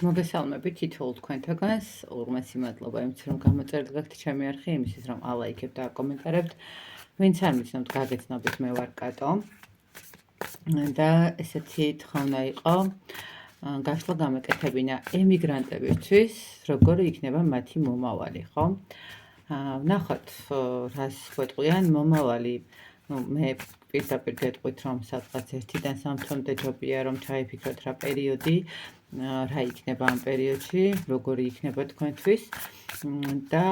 მოგესალმებით თითოეულ თქვენთაგანს. უღმესი მადლობა იმის რომ გამოწერთ გაქთ ჩემი არხი, იმისთვის რომ ალაიქებთ და აკომენტარებთ. ვინც არ მიცნობთ, გაგეცნობით, მე ვარ კატო. და ესეთი თხოვნა იყო გაშლა გამეკეთებინა ემიგრანტებისთვის, როგორი იქნება მათი მომავალი, ხო? ვნახოთ, რას გვეტყვიან მომავალი. მე პირდაპირ გეტყვით, რომ სადღაც 1-დან 3 თვემდე ჯობია, რომ ჩაიფიქროთ რა პერიოდი, რა იქნება ამ პერიოდში, როგორი იქნება თქვენთვის და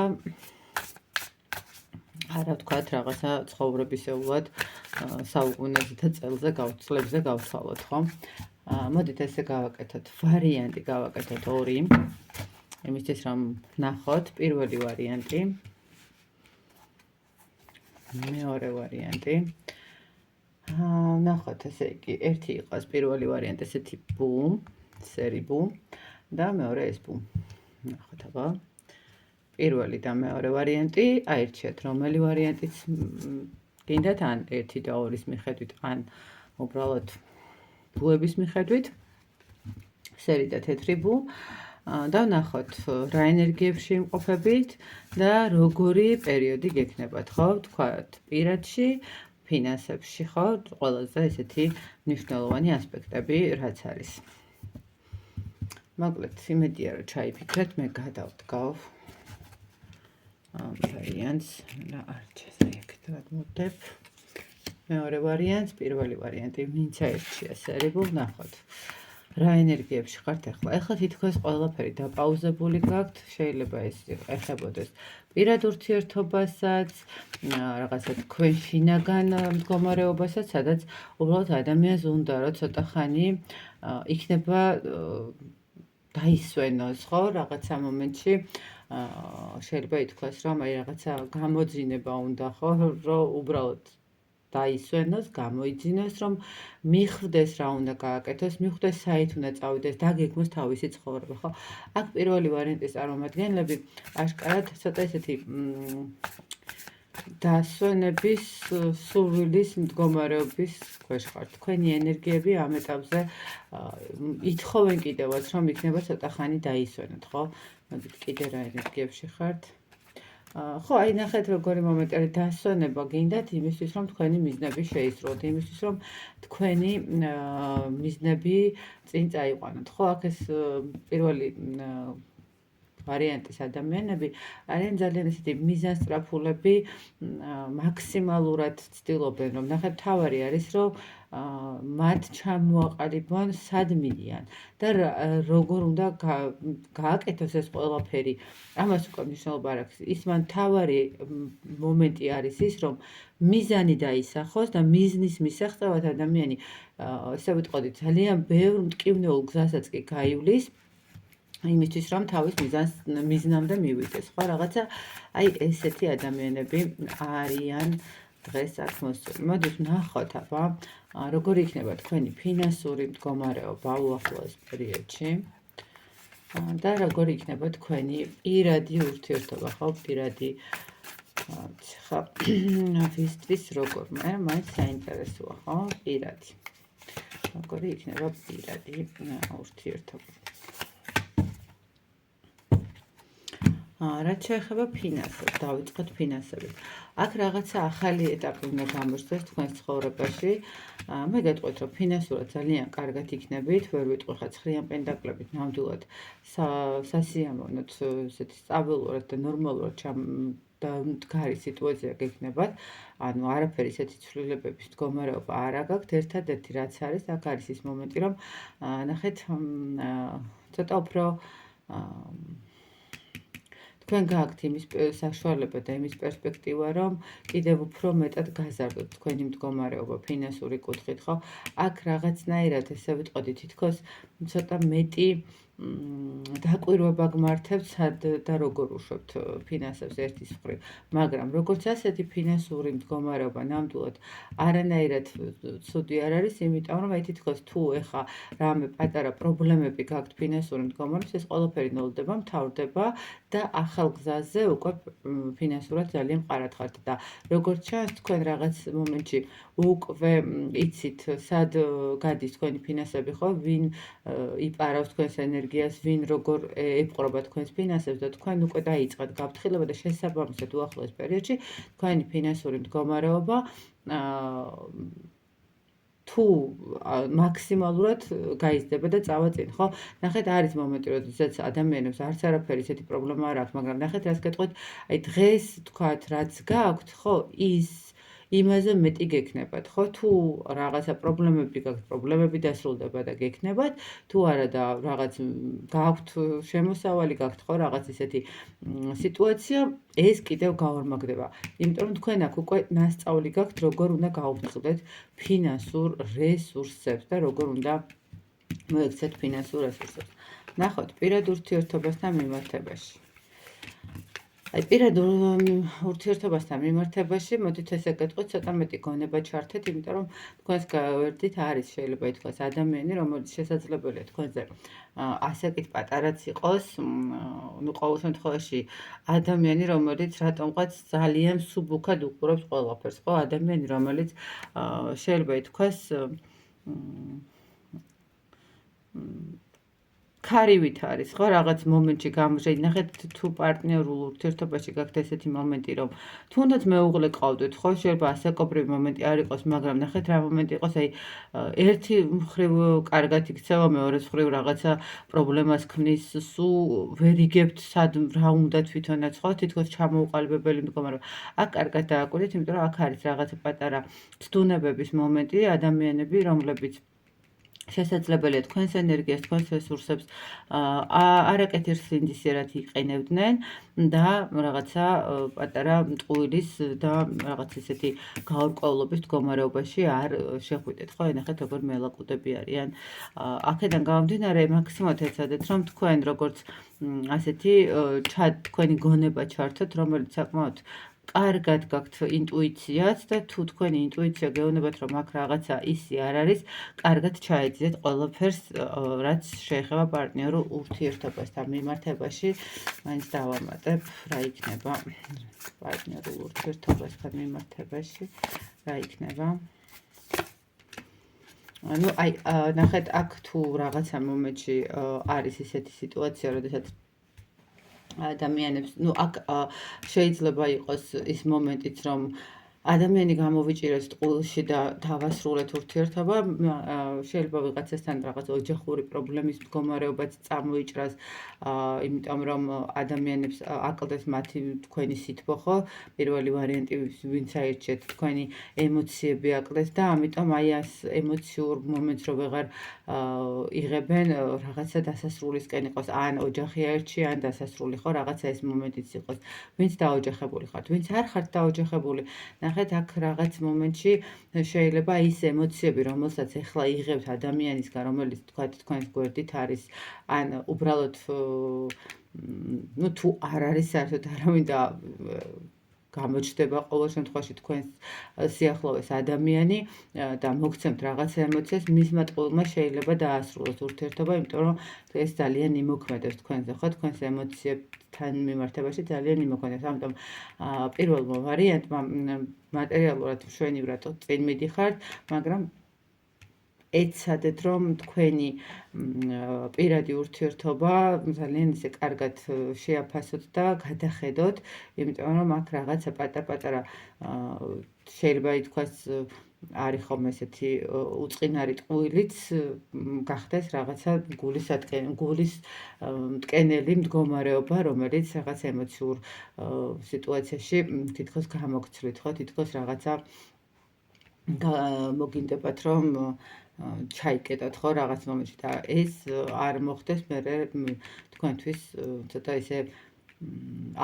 არა ვთქვათ, რაღაცა ცხოვრებისეულად საუკუნეზე და წელზე, წლებზე გავცვალოთ, ხო? მოდით ესე გავაკეთოთ, ვარიანტი გავაკეთოთ 2, იმისთვის რომ ვნახოთ, პირველი ვარიანტი, მეორე ვარიანტი. ვნახოთ, ესე იგი, ერთი იყოს პირველი ვარიანტი, ესეთი ბუმ, სერი ბუმ და მეორე ეს ბუმ. ვნახოთ, აბა. პირველი და მეორე ვარიანტი, აირჩიეთ, რომელი ვარიანტიც გინდათ, ან 1 და 2-ის მიხედვით, ან უბრალოდ ბუების მიხედვით. სერი და თეთრი ბუ და ვნახოთ, რა ენერგიებში იმყოფებით და როგორი პერიოდი გექნებათ, ხო? ვთქვათ, პირადში, ფინანსებში, ხო? ყველაზე ესეთი მნიშვნელოვანი ასპექტები რაც არის. მოკლედ, იმედია რომ ჩაიფიქრეთ, მე გადავდგავ ვარიანტს და არჩეს ეგეთად მოდებ. მეორე ვარიანტს, პირველი ვარიანტი, ვინც აირჩია სერი ბუ, ვნახოთ. რა ენერგიებში ხართ ახლა? ახლა თითქოს ყველაფერი დაპაუზებული გაქვთ, შეიძლება ეს ეხებოდეს პირად ურთიერთობასაც, რაღაცა თქვენ შინაგან მდგომარეობასაც, სადაც უბრალოდ ადამიანს უნდა რომ ცოტა ხანი იქნება დაისვენოს, ხო, რაღაცა მომენტში შეიძლება ითქვას, რომ აი რაღაცა გამოძინება უნდა, ხო, რომ უბრალოდ დაისვენოს, გამოიძინოს, რომ მიხვდეს რა უნდა გააკეთოს, მიხვდეს საით უნდა წავიდეს, დაგეგმოს თავისი ცხოვრება, ხო? აქ პირველი ვარიანტის წარმომადგენლები აშკარად ცოტა ესეთი დასვენების, სურვილის მდგომარეობის ქვეშ ხართ. თქვენი ენერგიები ამ ეტაპზე ითხოვენ კიდევაც, რომ იქნება ცოტა ხანი დაისვენოთ, ხო? მოდით კიდე რა ენერგიებში ხართ? ხო, აი ნახეთ როგორი მომენტი დასვენება გინდათ იმისთვის, რომ თქვენი მიზნები შეისრულოთ, იმისთვის, რომ თქვენი მიზნები წინ წაიყვანოთ, ხო? აქ ეს პირველი ვარიანტის ადამიანები არიან ძალიან ესეთი მიზანსწრაფულები, მაქსიმალურად ცდილობენ, რომ ნახეთ, თავარი არის, რომ მათ ჩამოაყალიბონ სად მიდიან და როგორ უნდა გააკეთოს ეს ყველაფერი. ამას უკვე მნიშვნელობა არ აქვს. ის მან თავარი მომენტი არის ის, რომ მიზანი დაისახოს და მიზნის მისაღწევად ადამიანი, ესე ვიტყოდით, ძალიან ბევრ მტკივნეულ გზასაც კი გაივლის, იმისთვის რომ თავის მიზნამდე მივიდეს, ხო, რაღაცა აი ესეთი ადამიანები არიან დღეს აქ მოსული. მოდით ვნახოთ, აბა, როგორი იქნება თქვენი ფინანსური მდგომარეობა უახლოეს პერიოდში და როგორი იქნება თქვენი პირადი ურთიერთობა, ხო, პირადი ხა ვისთვის როგორ მე მაინც საინტერესოა, ხო, პირადი. როგორი იქნება პირადი ურთიერთობა. რაც შეეხება ფინანსებს, დავიწყოთ ფინანსებით. აქ რაღაცა ახალი ეტაპი უნდა გამოჩნდეს თქვენს ცხოვრებაში. მე გეტყვით, რომ ფინანსურად ძალიან კარგად იქნებით, ვერ ვიტყვი ხა ცხრიან პენტაკლებით, ნამდვილად სასიამოვნოდ, ესეთი სტაბილურად და ნორმალურად და მდგარი სიტუაცია გექნებათ. ანუ არაფერი ესეთი ცვლილებების მდგომარეობა არ გაქვთ. ერთადერთი რაც არის, აქ არის ის მომენტი, რომ ნახეთ, ცოტა უფრო თქვენ გაქვთ იმის საშუალება და იმის პერსპექტივა, რომ კიდევ უფრო მეტად გაზარდოთ თქვენი მდგომარეობა ფინანსური კუთხით, ხო? აქ რაღაცნაირად ესე ვიტყოდი, თითქოს ცოტა მეტი დაკვირვება გმართებთ, სად და როგორ უშვებთ ფინანსებს ერთის მხრივ. მაგრამ როგორც ასეთი ფინანსური მდგომარეობა ნამდვილად არანაირად ცუდი არ არის, იმიტომ რომ აი თითქოს თუ ეხა რამე პატარა პრობლემები გაქვთ ფინანსური მდგომარეობის, ეს ყველაფერი ნოლდება, მთავრდება და ახალ გზაზე უკვე ფინანსურად ძალიან მყარად ხართ და როგორც ჩანს, თქვენ რაღაც მომენტში უკვე იცით, სად გადის თქვენი ფინანსები, ხო? ვინ იპარავს თქვენს ენერგიას ენერგიას, ვინ როგორ ეპყრობა თქვენს ფინანსებს და თქვენ უკვე დაიწყეთ გაფრთხილება და შესაბამისად უახლოეს პერიოდში თქვენი ფინანსური მდგომარეობა თუ მაქსიმალურად გაიზრდება და წავა წინ, ხო? ნახეთ, არის მომენტი, როდესაც ადამიანებს არც არაფერი ისეთი პრობლემა არ აქვს, მაგრამ ნახეთ, რას გეტყვით, აი დღეს თქვათ, რაც გაქვთ, ხო, ის იმაზე მეტი გექნებათ, ხო? თუ რაღაცა პრობლემები გაქვთ, პრობლემები დასრულდება და გექნებათ, თუ არა და რაღაც გაქვთ შემოსავალი, გაქვთ ხო რაღაც ისეთი სიტუაცია, ეს კიდევ გაორმაგდება. იმიტომ რომ თქვენ აქ უკვე ნასწავლი გაქვთ, როგორ უნდა გაუფრთხილდეთ ფინანსურ რესურსებს და როგორ უნდა მოექცეთ ფინანსურ რესურსებს. ნახოთ, პირად ურთიერთობასთან მიმართებაში. აი პირად ურთიერთობასთან მიმართებაში, მოდით ესე გეტყვით, ცოტა მეტი გონება ჩართეთ, იმიტომ რომ თქვენს გავერდით არის შეიძლება ითქვას ადამიანი, რომელიც შესაძლებელია თქვენზე ასაკით პატარაც იყოს, ну ყოველ შემთხვევაში ადამიანი, რომელიც რატომღაც ძალიან სუბუქად უყურებს ყველაფერს, ხო, ადამიანი, რომელიც შეიძლება ითქვას ქარივით არის, ხო, რაღაც მომენტში გამჟე, ნახეთ თუ პარტნიორულ ურთიერთობაში გაქვთ ესეთი მომენტი, რომ თუნდაც მეუღლე ყავდეთ, ხო, შეიძლება ასაკობრივი მომენტი არ იყოს, მაგრამ ნახეთ რა მომენტი იყოს, აი ერთი მხრივ კარგად იქცევა, მეორე მხრივ რაღაცა პრობლემას ქმნის, სულ ვერ იგებთ სად რა უნდა თვითონაც, ხო, თითქოს ჩამოუყალიბებელი მდგომარეობა. აქ კარგად დააკვირდით, იმიტომ რომ აქ არის რაღაცა პატარა ცდუნებების მომენტი, ადამიანები, რომლებიც შესაძლებელია თქვენს ენერგიას, თქვენს რესურსებს არაკეთილ სინდისიერად იყენებდნენ და რაღაცა პატარა მტყუილის და რაღაც ისეთი გაურკვევლობის მდგომარეობაში არ შეხვიდეთ, ხო? ენახეთ როგორ მელაკუდები არიან. აქედან გამომდინარე, მაქსიმალურად ეცადეთ, რომ თქვენ როგორც ასეთი თქვენი გონება ჩართოთ, რომელიც საკმაოდ კარგად გაქვთ ინტუიციაც და თუ თქვენი ინტუიცია გეუბნებათ, რომ აქ რაღაცა ისი არ არის, კარგად ჩაეძიეთ ყველაფერს, რაც შეეხება პარტნიორულ ურთიერთობასთან მიმართებაში. მაინც დავამატებ, რა იქნება პარტნიორულ ურთიერთობასთან მიმართებაში, რა იქნება. ну აი ნახეთ, აქ თუ რაღაცა მომენტში არის ისეთი სიტუაცია, როდესაც ადამიანებს, ну აქ შეიძლება იყოს ის მომენტიც, რომ ადამიანი გამოვიჭირეს ტყუილში და დავასრულეთ ურთიერთობა, შეიძლება ვიღაცასთან რაღაც ოჯახური პრობლემის მდგომარეობაც წამოიჭრას, იმიტომ რომ ადამიანებს აკლდეს მათი თქვენი სითბო, ხო? პირველი ვარიანტი ვინც აირჩიეთ, თქვენი ემოციები აკლდეს და ამიტომ აი ამ ემოციურ მომენტს რო ვეღარ იღებენ, რაღაცა დასასრულისკენ იყოს, ან ოჯახი აირჩია, ან დასასრული, ხო, რაღაცა ეს მომენტიც იყოს. ვინც დაოჯახებული ხართ, ვინც არ ხართ დაოჯახებული, ნახეთ, აქ რაღაც მომენტში შეიძლება ის ემოციები, რომელსაც ეხლა იღებთ ადამიანისგან, რომელიც თქვენს გვერდით არის, ან უბრალოდ ну თუ არ არის საერთოდ არავინ და გამოჩნდება ყოველ შემთხვევაში თქვენს სიახლოვეს ადამიანი და მოგცემთ რაღაცა ემოციას, მისმა ტყუილმა შეიძლება დაასრულოს ურთიერთობა, იმიტომ რომ ეს ძალიან იმოქმედებს თქვენზე, ხო, თქვენს ემოციებთან მიმართებაში ძალიან იმოქმედებს. ამიტომ პირველმა ვარიანტმა მატერიალურად მშვენივრად წინ მიდიხართ, მაგრამ ეცადეთ, რომ თქვენი პირადი ურთიერთობა ძალიან ისე კარგად შეაფასოთ და გადახედოთ, იმიტომ რომ აქ რაღაცა პატარ-პატარა შეიძლება ითქვას არის ხოლმე ესეთი უწყინარი ტყუილიც გახდეს რაღაცა გულის მტკენელი მდგომარეობა, რომელიც რაღაც ემოციურ სიტუაციაში თითქოს გამოგცვლით, ხო, თითქოს რაღაცა მოგინდებათ, რომ ჩაიკეტოთ, ხო, რაღაც მომენტში და ეს არ მოხდეს მერე თქვენთვის ცოტა ისე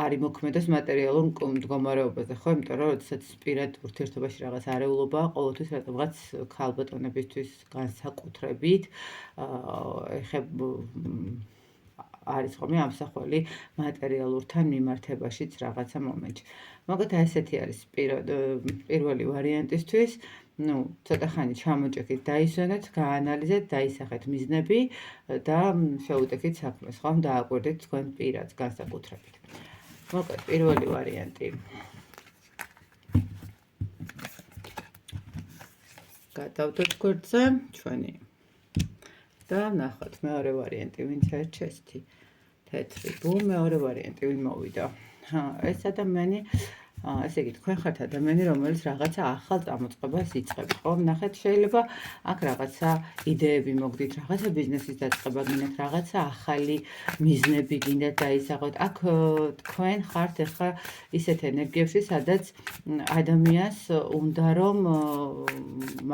არ იმოქმედებს მასტერიალურ მდგომარეობაზე, ხო, იმიტომ რომ როდესაც პირად ურთიერთობაში რაღაც არეულობაა, ყოველთვის რატომღაც ქალბატონებისთვის განსაკუთრებით ეხება არის ხოლმე ამსახველი მატერიალურთან მიმართებაშიც რაღაცა მომენტში. მაგალითად ესეთი არის პირველი ვარიანტისთვის, ну, ცოტა ხანი ჩამოჭექით, დაისვენეთ, გაანალიზეთ, დაისახეთ მიზნები და შეუტეხით საქმეს, ხომ, დააკვირდით თქვენ პირადს განსაკუთრებით. მოკლედ, პირველი ვარიანტი. გადავდოთ გვერდზე, ჩვენი და ნახოთ მეორე ვარიანტი ვინც ერჩესთი თეთრი ბუმ მეორე ვარიანტი ვინ მოვიდა ეს ადამიანი ესე იგი თქვენ ხართ ადამიანი რომელიც რაღაცა ახალ წამოწყებას იწყებს ხო ნახეთ შეიძლება აქ რაღაცა იდეები მოგდით რაღაცა ბიზნესის დაწყება გინდათ რაღაცა ახალი მიზნები გინდათ დაისახოთ აქ თქვენ ხართ ახლა ისეთ ენერგიებში სადაც ადამიანს უნდა რომ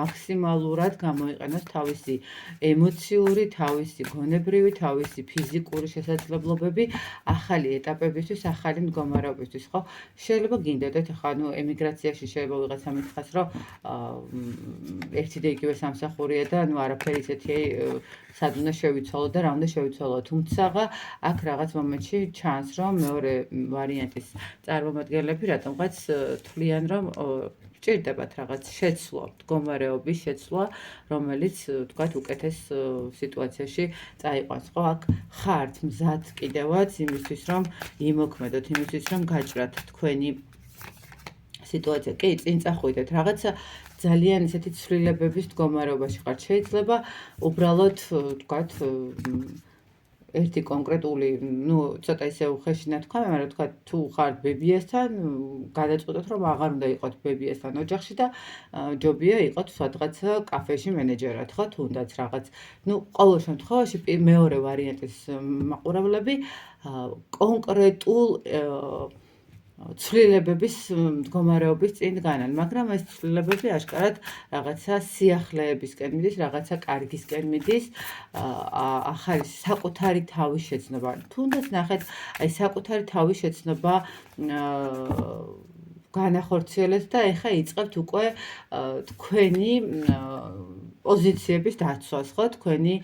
მაქსიმალურად გამოიყენოს თავისი ემოციური თავისი გონებრივი თავისი ფიზიკური შესაძლებლობები ახალი ეტაპებისთვის ახალი მდგომარეობისთვის ხო შეიძლება გინდოდეთ ახლა ნუ ემიგრაციაში შეიძლება ვიღაცა მითხრას რომ ერთი და იგივე სამსახურია და ნუ არაფერი ისეთი სად უნდა შევიცვალო და რა უნდა შევიცვალო თუმცა აქ რაღაც მომენტში ჩანს რომ მეორე ვარიანტის წარმომადგენლები რატომღაც თვლიან რომ ჭირდებათ რაღაც შეცვლა, მდგომარეობის შეცვლა, რომელიც თქვათ უკეთეს სიტუაციაში წაიყვანს. ხო, აქ ხართ მზად კიდევაც იმისთვის, რომ იმოქმედოთ, იმისთვის, რომ გაჭრათ თქვენი სიტუაცია. კი, წინ წახვიდეთ. რაღაცა ძალიან ისეთი ცვლილებების მდგომარეობაში ხართ. შეიძლება უბრალოდ თქვათ ერთი კონკრეტული, ნუ ცოტა ისე უხეშინა თქვა, მაგრამ თქვა თუ ხართ ბებიასთან, გადაწყვეტოთ რომ აღარ უნდა იყოთ ბებიასთან ოჯახში და ჯობია იყოთ სადღაც კაფეში მენეჯერად, ხო, თუნდაც რაღაც. ნუ ყოველ შემთხვევაში მეორე ვარიანტის მაყურებლები კონკრეტულ ცვლილებების მდგომარეობის წინ დგანან, მაგრამ ეს ცვლილებები აშკარად რაღაცა სიახლეებისკენ მიდის, რაღაცა კარგისკენ მიდის, ახალი საკუთარი თავის შეცნობა. თუნდაც ნახეთ, აი საკუთარი თავის შეცნობა განახორციელეთ და ეხა იწყებთ უკვე თქვენი პოზიციების დაცვას, ხო, თქვენი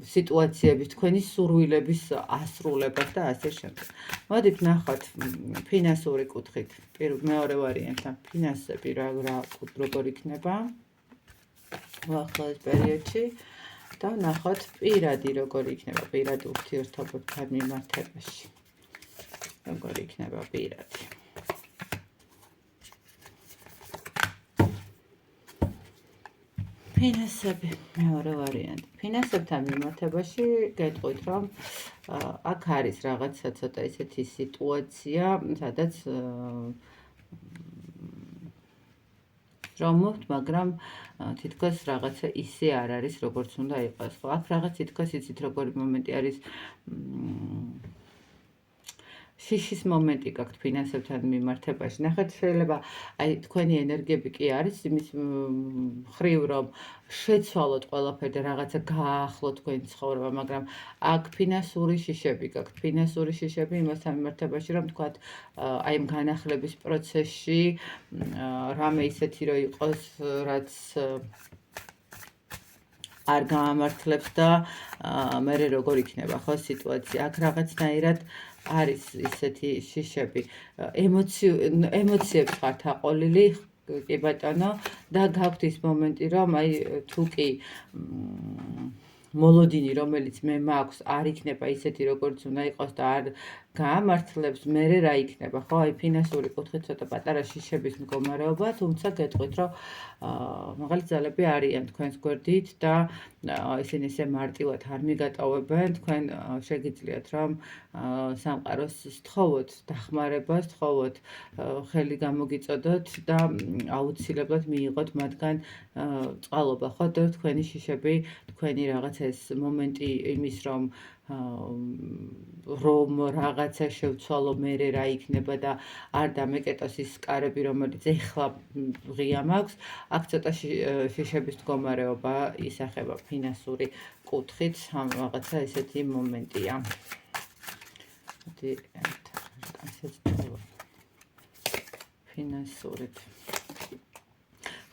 სიტუაციების, თქვენი სურვილების ასრულებას და ასე შემდეგ. მოდით ნახოთ ფინანსური კუთხით. მეორე ვარიანტი, ფინანსები როგორ იქნება უახლოეს პერიოდში და ნახოთ პირადი როგორ იქნება პირადი ურთიერთობებთან მიმართებაში. როგორ იქნება პირადი. ფინანსები, მეორე ვარიანტი. ფინანსებთან მიმართებაში გეტყვით, რომ აქ არის რაღაცა ცოტა ისეთი სიტუაცია, სადაც რომობთ, მაგრამ თითქოს რაღაცა ისე არ არის, როგორც უნდა იყოს. ხო, აქ რაღაც თითქოს იცით, როგორი მომენტი არის შიშის მომენტი გაქვთ ფინანსებთან მიმართებაში. ნახეთ, შეიძლება აი თქვენი ენერგიები კი არის იმის მხრივ, რომ შეცვალოთ ყველაფერი და რაღაცა გააახლოთ თქვენი ცხოვრება, მაგრამ აქ ფინანსური შიშები გაქვთ. ფინანსური შიშები იმასთან მიმართებაში, რომ თქვათ აი ამ განახლების პროცესში რამე ისეთი რომ იყოს, რაც არ გაამართლებს და მე როგორ იქნება ხო სიტუაცია. აქ რაღაცნაირად არის ისეთი შიშები, ემოციებს ხართ აყოლილი, კი ბატონო, და გაქვთ ის მომენტი, რომ აი თუ კი მოლოდინი, რომელიც მე მაქვს, არ იქნება ისეთი, როგორც უნდა იყოს და არ გაამართლებს, მერე რა იქნება, ხო? აი ფინანსური კუთხით ცოტა პატარა შიშების მდგომარეობა, თუმცა გეტყვით, რომ მაგალითად ძალები არიან თქვენს გვერდით და ისინი ისე მარტივად არ მიგატოვებენ, თქვენ შეგიძლიათ რომ სამყაროს სთხოვოთ, დახმარებას სთხოვოთ, ხელი გამოგიწოდოთ და აუცილებლად მიიღოთ მათგან წყალობა, ხო? და თქვენი შიშები, თქვენი რაღაც ეს მომენტი იმის რომ რაღაცა შევცვალო, მერე რა იქნება და არ დამეკეტოს ის კარები, რომელიც ეხლა ღია მაქვს, აქ ცოტა შიშების მდგომარეობა ისახება ფინანსური კუთხით, რაღაცა ესეთი მომენტია. ფინანსურით.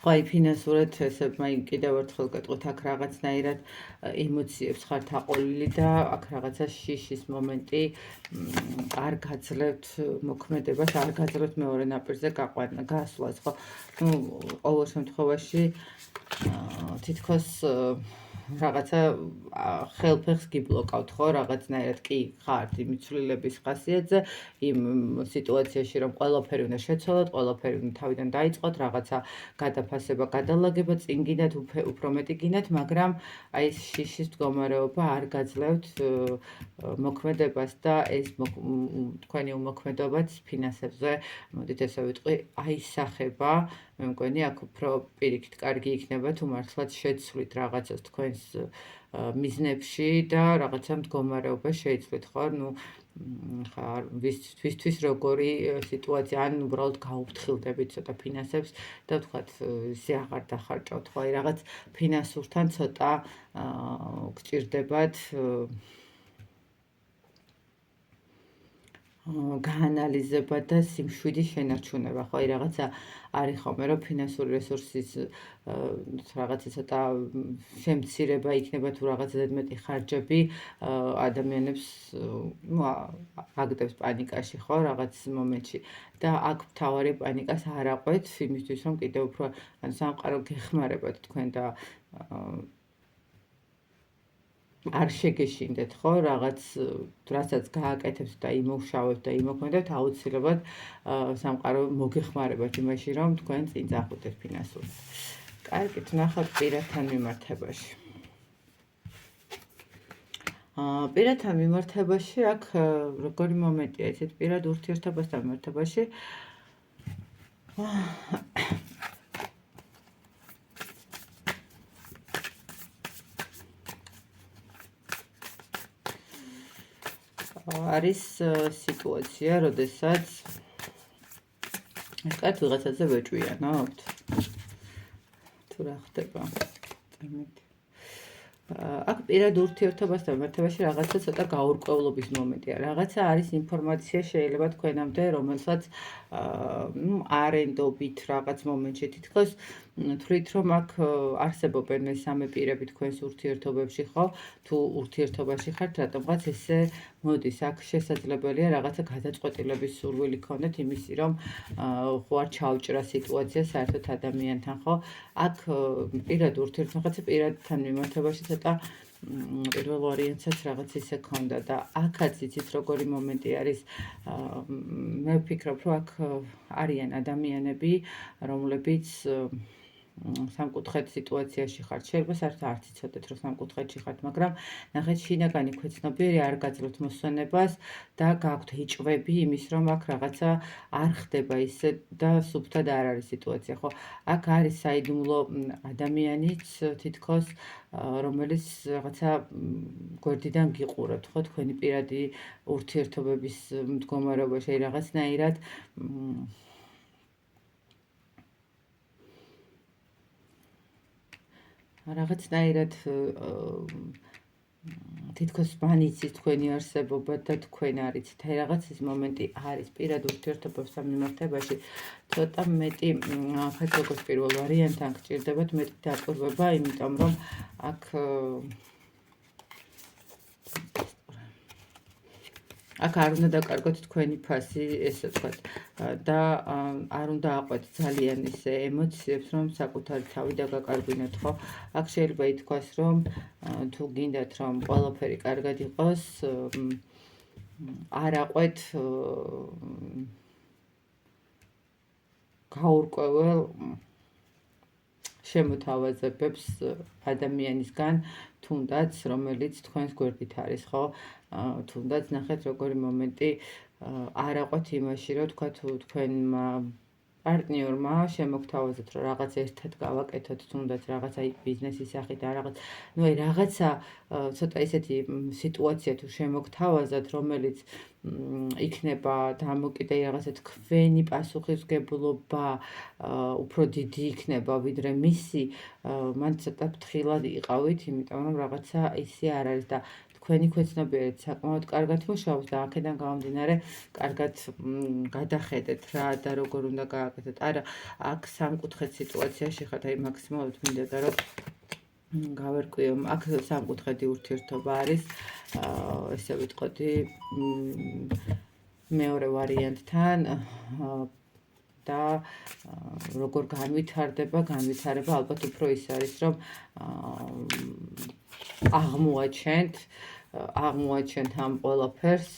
ხო, აი ფინანსურად ესე მაინც კიდევ ერთხელ გეტყვით, აქ რაღაცნაირად ემოციებს ხართ აყოლილი და აქ რაღაცა შიშის მომენტი არ გაძლევთ მოქმედებას, არ გაძლევთ მეორე ნაპირზე გასვლას, ხო? ნუ ყოველ შემთხვევაში თითქოს რაღაცა ხელფეხს გიბლოკავთ ხო, რაღაცნაირად კი ხართ იმ ცვლილების ხასიათზე, იმ სიტუაციაში, რომ ყველაფერი უნდა შეცვალოთ, ყველაფერი უნდა თავიდან დაიწყოთ, რაღაცა გადაფასება, გადალაგება, წინ გინდათ, უფრო მეტი გინდათ, მაგრამ აი ეს შიშის მდგომარეობა არ გაძლევთ მოქმედებას და ეს თქვენი უმოქმედობაც ფინანსებზე, მოდით ესე ვიტყვი, აისახება. მე მგონი აქ უფრო პირიქით კარგი იქნება თუ მართლაც შეცვლით რაღაცას თქვენს მიზნებში და რაღაცა მდგომარეობა შეიცვლით ხო? ნუ ხა ვისთვის როგორი სიტუაცია, ან უბრალოდ გაუფრთხილდებით ცოტა ფინანსებს და ვთქვათ ისე აღარ დახარჯავთ ხო? აი რაღაც ფინანსურთან ცოტა გჭირდებათ გაანალიზება და სიმშვიდის შენარჩუნება, ხო? აი რაღაცა არის ხოლმე, რომ ფინანსური რესურსის რაღაცა ცოტა შემცირება იქნება თუ რაღაცა ზედმეტი ხარჯები ადამიანებს ნუ აგდებს პანიკაში, ხო, რაღაც მომენტში და აქ მთავარი პანიკას არ აყვეთ იმისთვის, რომ კიდევ უფრო სამყარო გეხმარებათ თქვენ და არ შეგეშინდეთ ხო რაღაც რასაც გააკეთებთ და იმუშავებთ და იმოქმედებთ აუცილებლად სამყარო მოგეხმარებათ იმაში რომ თქვენ წინ წახუდეთ ფინანსურად. კარგით, ნახავთ პირათან მიმართებაში. პირათან მიმართებაში აქ როგორი მომენტია ესეთ პირად ურთიერთობასთან მიმართებაში არის სიტუაცია, როდესაც კაც ვიღაცაზე ვეჭვიანობთ. თუ რა ხდება? აქ პირად ურთიერთობასთან მიმართებაში რაღაცა ცოტა გაურკვევლობის მომენტია. რაღაცა არის ინფორმაცია შეიძლება თქვენამდე, რომელსაც არენდობით რაღაც მომენტში თითქოს თვლით, რომ აქ არსებობენ მესამე პირები თქვენს ურთიერთობებში, ხო? თუ ურთიერთობაში ხართ, რატომღაც ესე მოდის. აქ შესაძლებელია რაღაცა გადაწყვეტილების სურვილი გქონდეთ იმისი, რომ ხო არ ჩაუჭრა სიტუაცია საერთოდ ადამიანთან, ხო? აქ პირად ურთიერთობასთან, პირადთან მიმართებაში ცოტა პირველ ვარიანტსაც რაღაც ისე ქონდა და აქაც იცით როგორი მომენტი არის. მე ვფიქრობ, რომ აქ არიან ადამიანები, რომლებიც სამკუთხედ სიტუაციაში ხართ. შეიძლება საერთოდ არ იცოდეთ, რომ სამკუთხედში ხართ, მაგრამ ნახეთ შინაგანი ქვეცნობიერი არ გაძლევთ მოსვენებას და გაქვთ ეჭვები იმის, რომ აქ რაღაცა არ ხდება ისე და სუფთად არ არის სიტუაცია, ხო? აქ არის საიდუმლო ადამიანიც თითქოს, რომელიც რაღაცა გვერდიდან გიყურებთ, ხო? თქვენი პირადი ურთიერთობების მდგომარეობაში რაღაცნაირად რაღაცნაირად თითქოს მანიცის თქვენი არსებობა და თქვენ არიცით. აი რაღაც ის მომენტი არის პირად ურთიერთობასთან მიმართებაში ცოტა მეტი ხეთ როგორც პირველ ვარიანტთან გჭირდებათ მეტი დაკვირვება, იმიტომ რომ აქ არ უნდა დაკარგოთ თქვენი ფასი, ესე ვთქვათ, და არ უნდა აყვეთ ძალიან ისე ემოციებს, რომ საკუთარი თავი დაგაკარგვინოთ, ხო? აქ შეიძლება ითქვას, რომ თუ გინდათ, რომ ყველაფერი კარგად იყოს, არ აყვეთ გაურკვეველ შემოთავაზებებს ადამიანისგან, თუნდაც რომელიც თქვენს გვერდით არის, ხო? თუნდაც ნახეთ როგორი მომენტი არ აყვეთ იმაში, რომ თქვა თუ თქვენმა პარტნიორმა შემოგთავაზეთ, რომ რაღაც ერთად გავაკეთოთ, თუნდაც რაღაცა ბიზნესის სახით და რაღაც, ნუ აი რაღაცა ცოტა ისეთი სიტუაცია თუ შემოგთავაზათ, რომელიც იქნება დამოკიდე რაღაცა თქვენი პასუხისმგებლობა უფრო დიდი იქნება, ვიდრე მისი, მან ცოტა ფრთხილად იყავით, იმიტომ რომ რაღაცა ისე არ არის და თქვენი ქვეცნობიერით საკმაოდ კარგად მუშაობს და აქედან გამომდინარე კარგად გადახედეთ რა და როგორ უნდა გააკეთოთ. არა, აქ სამკუთხედ სიტუაციაში ხართ, აი მაქსიმალურად მინდა რომ გავერკვიო, აქ სამკუთხედი ურთიერთობა არის, ესე ვიტყოდი, მეორე ვარიანტთან და როგორ განვითარება ალბათ უფრო ის არის, რომ აღმოაჩენთ ამ ყველაფერს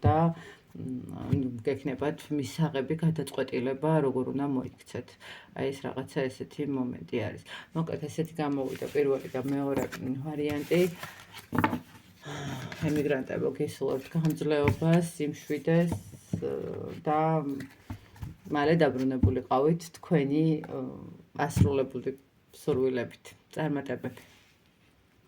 და გექნებათ მისაღები გადაწყვეტილება, როგორ უნდა მოიქცეთ. აი ეს რაღაცა ესეთი მომენტი არის. მოკლედ ესეთი გამოვიდა პირველი და მეორე ვარიანტი. ემიგრანტებო გისურვებთ გამძლეობას, სიმშვიდეს და მალე დაბრუნებულიყავით თქვენი ასრულებული სურვილებით. წარმატებები.